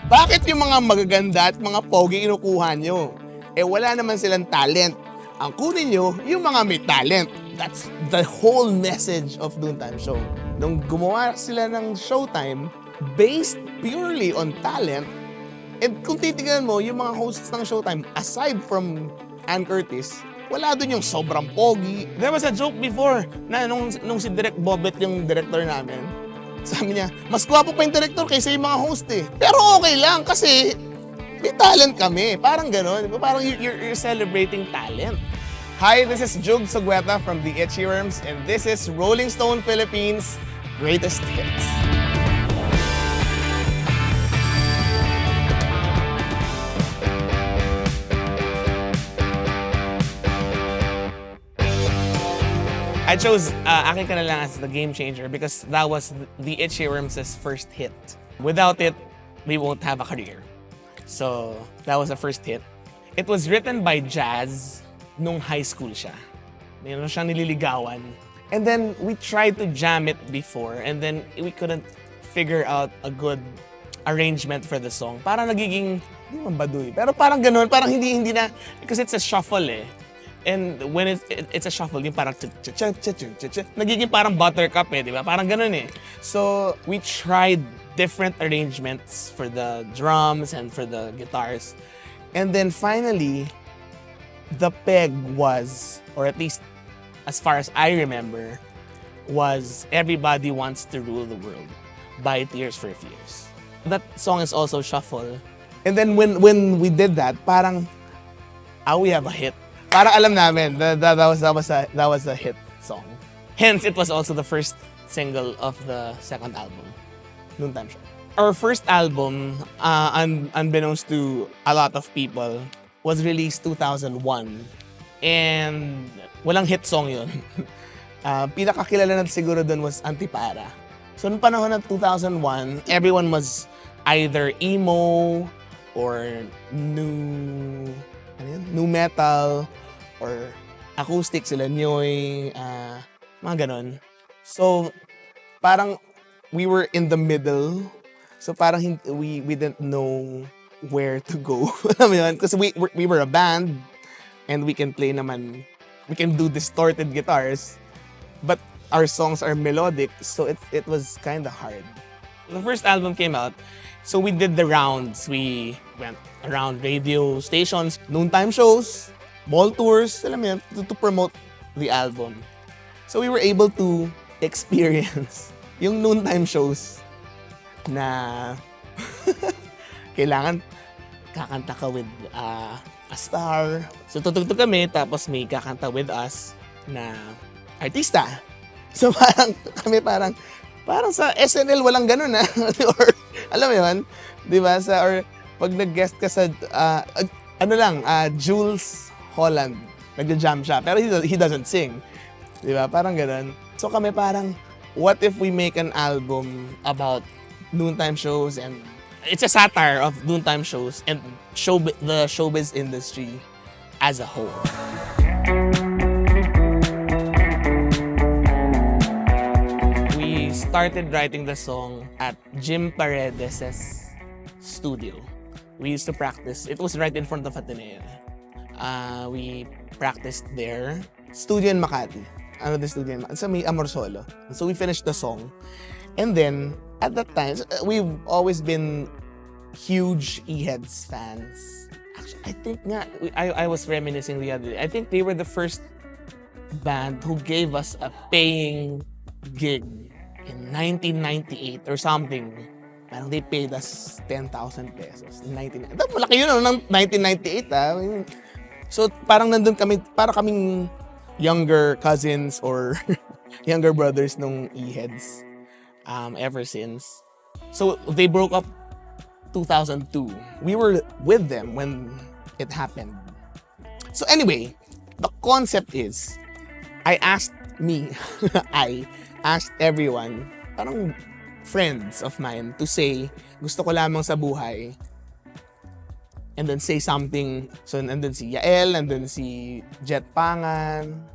Bakit yung mga magaganda at mga pogi inukuha nyo? Eh wala naman silang talent. Ang kunin nyo, yung mga may talent. That's the whole message of Noontime Show. Nung gumawa sila ng Showtime, based purely on talent, and kung titignan mo, yung mga hosts ng Showtime, aside from Ann Curtis, wala dun yung sobrang pogi. There was a joke before na nung si Direk Bobet yung director namin, sabi niya, mas gwapo pa yung director kaysa yung mga host eh. Pero okay lang kasi may talent kami. Parang gano'n. Parang you're celebrating talent. Hi, this is Jugs Jugueta from the Itchyworms and this is Rolling Stone Philippines' Greatest Hits. I chose Akin Ka Na Lang as the game changer because that was the Itchyworms' first hit. Without it, we won't have a career. So, that was the first hit. It was written by Jazz nung high school siya. Meron siyang nililigawan. And then, we tried to jam it before and then we couldn't figure out a good arrangement for the song. Parang nagiging, hindi man baduy, pero parang ganun, parang hindi na, because it's a shuffle eh. And when it's a shuffle, yung parang nagiging parang buttercup eh, di ba? Parang ganun eh. So, we tried different arrangements for the drums and for the guitars. And then finally, the peg was, or at least as far as I remember, was Everybody Wants to Rule the World by Tears for Fears. That song is also shuffle. And then when we did that, parang, we have a hit. Parang alam namin that was a hit song. Hence, it was also the first single of the second album, Noontime Show. Our first album, unbeknownst to a lot of people, was released 2001. And walang hit song yun. Pinakakilala na siguro dun was Antipara. So, noong panahon ng 2001, everyone was either emo or new metal, or acoustic sila, Pinoy, mga ganon. So, parang we were in the middle. So, parang we didn't know where to go. Alam mo yun? Kasi we were a band and we can do distorted guitars, but our songs are melodic, so it was kind of hard. The first album came out, so we did the rounds. We went around radio stations, noontime shows, mall tours, alam mo yun, to promote the album. So we were able to experience yung noontime shows na kailangan kakanta ka with a star. So tutugtog kami, tapos may kakanta with us na artista. So parang sa SNL walang ganun na. Or alam mo yun, di ba? Or pag nag-guest ka sa, Jules Holland, nagja-jam siya, pero he doesn't sing. Di ba? Parang ganun. So kami parang, what if we make an album about noontime shows, and it's a satire of noontime shows and the showbiz industry as a whole. We started writing the song at Jim Paredes' studio. We used to practice. It was right in front of Ateneo. We practiced there. Studio in Makati. The studio in Makati? Sa may Amorsolo. So we finished the song. And then, at that time, we've always been huge Eraserheads fans. Actually, I think nga, I was reminiscing the other day. I think they were the first band who gave us a paying gig in 1998 or something. Parang they paid us 10,000 pesos in 1998. Malaki yun, ng 1998, So parang nandun kami, para kaming younger cousins or younger brothers nung Eraserheads ever since. So they broke up 2002. We were with them when it happened. So anyway, the concept is, I asked everyone, parang friends of mine, to say, gusto ko lamang sa buhay, and then say something. So nandun si Yael, nandun si Jet Pangan,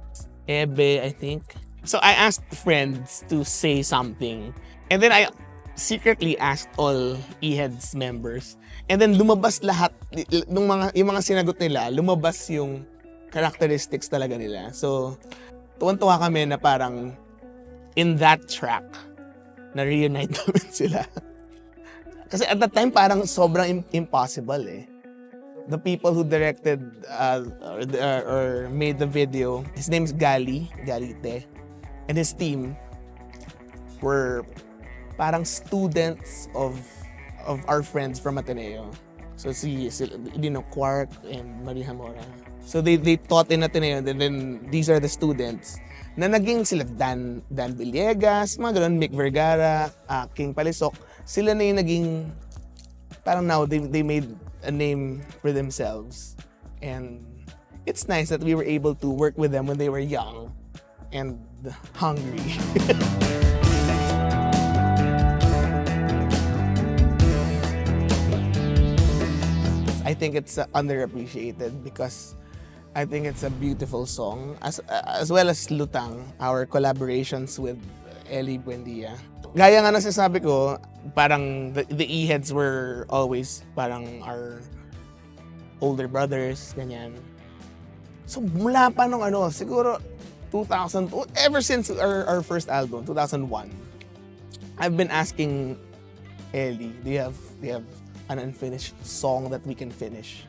Ebe, I think. So I asked friends to say something. And then secretly asked all E-Heads members. And then lumabas lahat, yung mga sinagot nila, lumabas yung characteristics talaga nila. So, tuwan-tuwa kami na parang in that track, na-reunite namin sila. Kasi at that time, parang sobrang impossible eh. The people who directed or made the video, his name is Galite, and his team were parang students of our friends from Ateneo. So Quark and Maria Mora. So they taught in Ateneo, and then these are the students na naging sila Dan Villegas, mga ganun, Mick Vergara, King Palisok. Sila na yung naging, parang now they made a name for themselves. And it's nice that we were able to work with them when they were young and hungry. I think it's underappreciated because I think it's a beautiful song, as well as Lutang, our collaborations with Ely Buendia. Gaya nga nasasabi ko, parang the E-Heads were always parang our older brothers, ganyan. So mula pa nung siguro 2000, ever since our first album, 2001, I've been asking Ely, do you have an unfinished song that we can finish?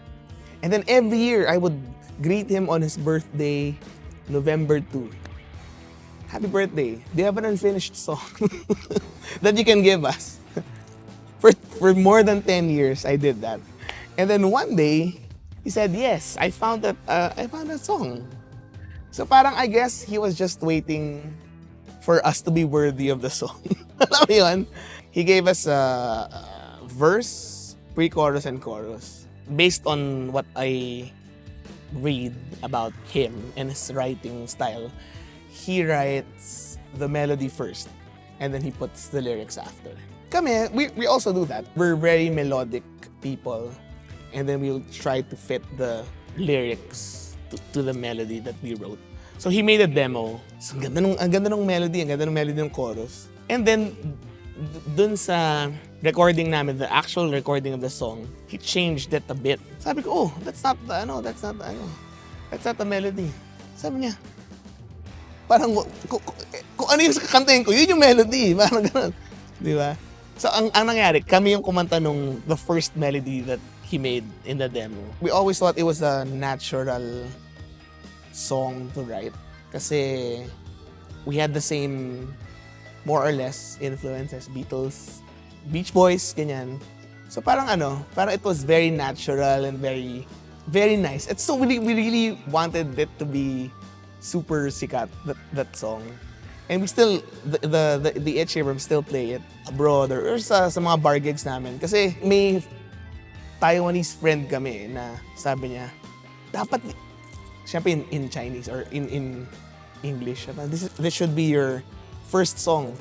And then every year, I would greet him on his birthday, November 2. Happy birthday. Do you have an unfinished song that you can give us? For more than 10 years, I did that. And then one day, he said, yes, I found that song. So parang I guess he was just waiting for us to be worthy of the song. Alam mo yun? He gave us a verse, pre-chorus, and chorus. Based on what I read about him and his writing style, he writes the melody first, and then he puts the lyrics after. Kami, we also do that. We're very melodic people, and then we'll try to fit the lyrics to the melody that we wrote. So he made a demo. So ang ganda ng melody, ng chorus. And then dun sa recording namin, the actual recording of the song, he changed it a bit. Sabi ko, that's not the melody. Sabi niya, parang kung ano yung kakantahin ko, yun yung melody. Parang gano'n. Di ba? So ang nangyari, kami yung kumanta nung the first melody that he made in the demo. We always thought it was a natural song to write kasi we had the same, more or less, influences, Beatles, Beach Boys, ganyan. So parang it was very natural and very, very nice. And so we really wanted it to be super sikat, that song. And we still, the Itchyworms still play it abroad or sa mga bar gigs namin. Kasi may Taiwanese friend kami na sabi niya, dapat, syempre in Chinese or in English, this should be your first song.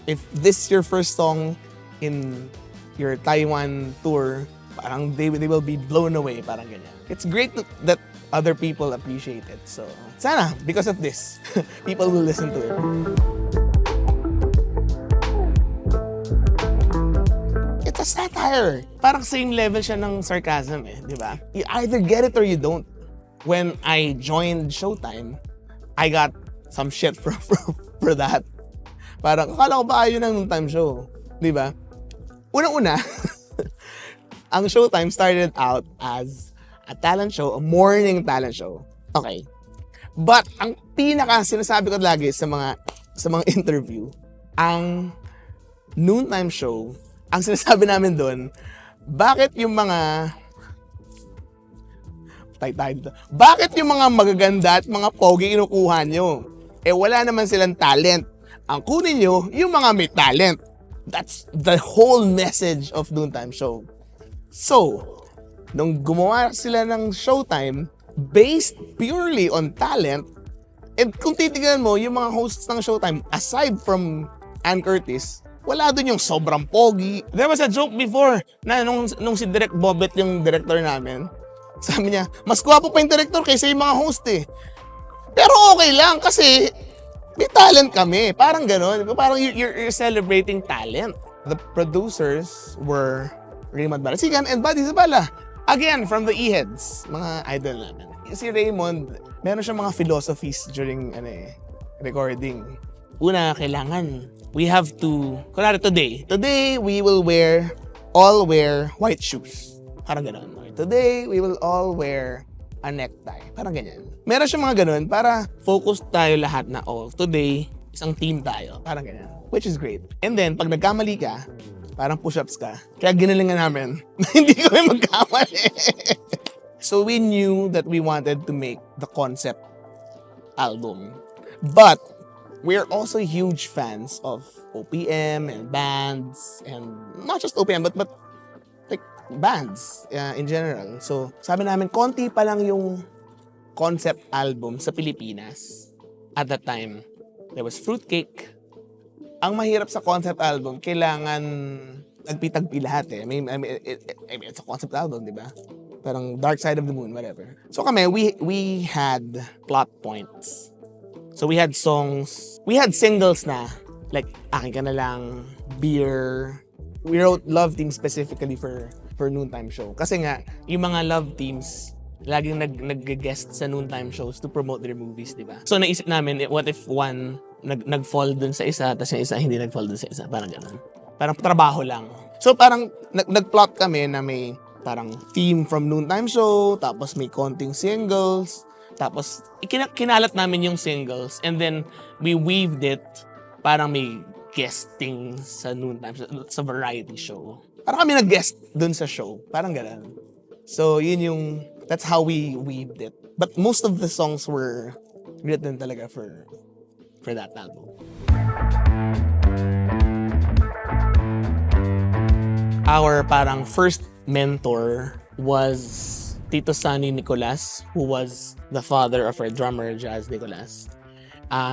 If this is your first song in your Taiwan tour, parang they will be blown away, parang ganyan. It's great that other people appreciate it. So, sana, because of this, people will listen to it. It's a satire. Parang same level siya ng sarcasm di ba? You either get it or you don't. When I joined Showtime, I got some shit for that. Parang, akala ko ba yun ang Noontime Show? Di ba? Una-una, ang Showtime started out as a talent show, a morning talent show. Okay. But ang sinasabi ko lagi sa mga interview, ang Noontime Show, ang sinasabi namin doon, bakit yung mga magaganda at mga pogi inukuha nyo? Wala naman silang talent. Ang kunin nyo, yung mga may talent. That's the whole message of Noontime Show. So, nung gumawa sila ng Showtime, based purely on talent, and kung titignan mo, yung mga hosts ng Showtime, aside from Ann Curtis, wala dun yung sobrang pogi. There was a joke before na nung si Direk Bobet yung director namin, sabi niya, mas gwapo pa yung director kaysa yung mga host Pero okay lang kasi may talent kami. Parang gano'n. Parang you're celebrating talent. The producers were Raymond Barasigan and Buddy Zabala. Again, from the E-Heads, mga idol namin. Si Raymond, meron siyang mga philosophies during recording. Una, kailangan, we have to, kunwari today we will all wear white shoes. Parang gano'n. Today, we will all wear a necktie. Parang ganyan. Meron siyang mga ganun para focus tayo lahat na, today, isang team tayo. Parang ganyan. Which is great. And then, pag nagkamali ka, parang push-ups ka. Kaya ginalingan namin na hindi kami magkamali. So we knew that we wanted to make the concept album. But we're also huge fans of OPM and bands. And not just OPM, but like bands in general. So sabi namin, konti pa lang yung concept album sa Pilipinas. At that time, there was Fruitcake. Ang mahirap sa concept album, kailangan nagpitagpi lahat I mean, it's a concept album, di ba? Parang Dark Side of the Moon, whatever. So kami, we had plot points. So we had songs, we had singles na, like Akin Ka Na Lang, Beer. We wrote love themes specifically for Noontime Show. Kasi nga, yung mga love themes, laging nag-guest sa Noontime shows to promote their movies, di ba? So naisip namin, what if one nag-fall dun sa isa, tapos yung isa hindi nag-fall dun sa isa. Parang gano'n. Parang trabaho lang. So parang nag-plot kami na may parang theme from Noontime Show, tapos may konting singles, tapos kinalat namin yung singles, and then we weaved it, parang may guesting sa Noontime Show, sa variety show. Parang kami nag-guest dun sa show. Parang gano'n. So that's how we weaved it. But most of the songs were written talaga for that album. Our parang first mentor was Tito Sonny Nicolas, who was the father of our drummer, Jazz Nicolas.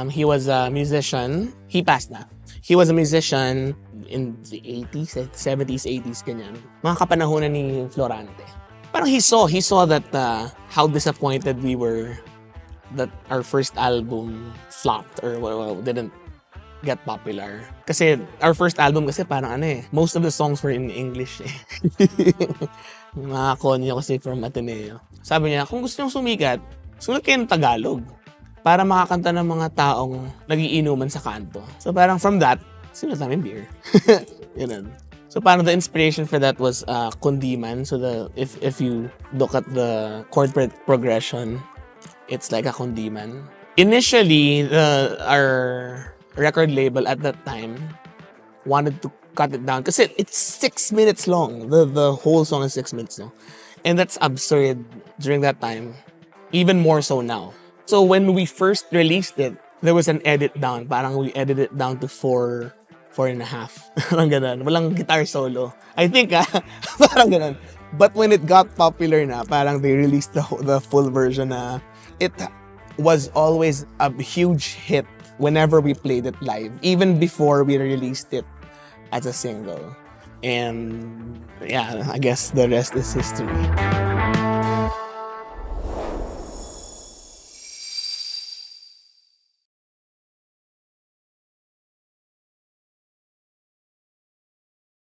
He was a musician. He passed na. He was a musician in the 80s, 70s, 80s, ganyan. Mga kapanahonan ni Florante. Parang he saw that how disappointed we were that our first album flopped or didn't get popular. Kasi our first album kasi parang most of the songs were in English Mga konyo kasi from Ateneo. Sabi niya, kung gusto niyong sumikat, sulat kayo ng Tagalog para makakanta ng mga taong nagiinuman sa kanto. So parang from that, sinulat namin Beer. Ganun. So parang the inspiration for that was Kundiman. So if you look at the chord progression, it's like a kundiman. Initially, our record label at that time wanted to cut it down kasi it's 6 minutes long. The whole song is 6 minutes long. And that's absurd during that time. Even more so now. So when we first released it, there was an edit down. Parang we edited it down to 4.5. Parang ganun. Walang guitar solo. I think parang ganun. But when it got popular na, parang they released the full version na it was always a huge hit whenever we played it live, even before we released it as a single. And yeah, I guess the rest is history.